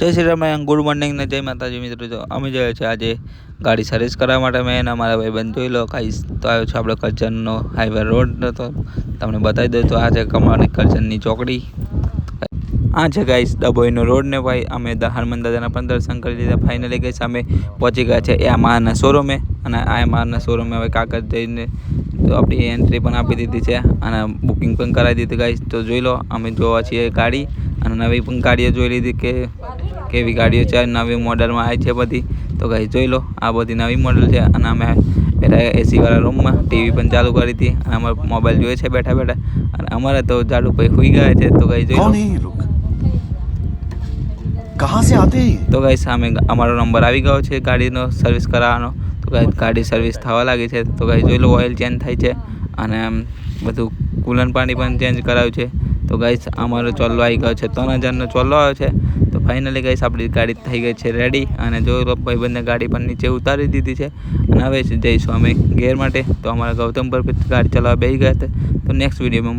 જય Shri Ram, good morning ને જય માતાજી મિત્રો। તો અમે જોઈએ છે આજે ગાડી સર્વિસ કરવા માટે મેં અને મારા ભાઈબંધ જોઈ લો ગાઈસ। તો આવ્યો છે આપણે કરજણનો હાઈવે રોડ, તો તમને બતાવી દઉં તો આ છે અમારી કરજણની ચોકડી। આ છે ગાઈસ ડભોઈનો રોડ ને ભાઈ અમે હનુમાન દાદાના પણ દર્શન કરી લીધા। ફાઇનલી ગાઈસ અમે પહોંચી ગયા છે યામાહાના શોરૂમે, અને આ યામાહાના શોરૂમે હવે કાગળ જઈને તો આપણી એન્ટ્રી પણ આપી દીધી છે અને બુકિંગ પણ કરાવી દીધી ગાઈસ। તો જોઈ લો અમે જોવા છીએ ગાડી, અને નવી પણ ગાડીઓ જોઈ લીધી કે કેવી ગાડીઓ છે, નવી મોડલમાં આવી છે બધી। તો ગાઈસ જોઈ લો આ બધી નવી મોડલ છે, અને અમે બેઠા એસી વાળા રૂમમાં ટીવી પણ ચાલુ કરી હતી, અને અમારે મોબાઈલ જોઈએ છે બેઠા બેઠા, અને અમારે તો જાડુ ભાઈ સુઈ ગયા છે। તો ગાઈસ જોઈ લો कहाँ से आते हैं? તો ગાઈસ સામે અમારો નંબર આવી ગયો છે ગાડીનો સર્વિસ કરાવવાનો। તો ગાઈસ ગાડી સર્વિસ થવા લાગી છે। તો ગાઈસ જોઈ લો ઓઇલ ચેન્જ થાય છે, અને બધું કુલન પાણી પણ ચેન્જ કરાવ્યું છે। તો ગાઈસ અમારો ચોલ્લો આવી ગયો છે, 3000નો ચોલ્લો આવ્યો છે। તો ફાઇનલી ગાઈસ આપણી ગાડી થઈ ગઈ છે રેડી, અને જોઈ લો ભાઈબંધને ગાડી પણ નીચે ઉતારી દીધી છે, અને હવે જઈશું અમે ઘેર માટે। તો અમારા ગૌતમ પર ગાડી ચલાવવા બેસી ગયા હતા। તો નેક્સ્ટ વિડીયોમાં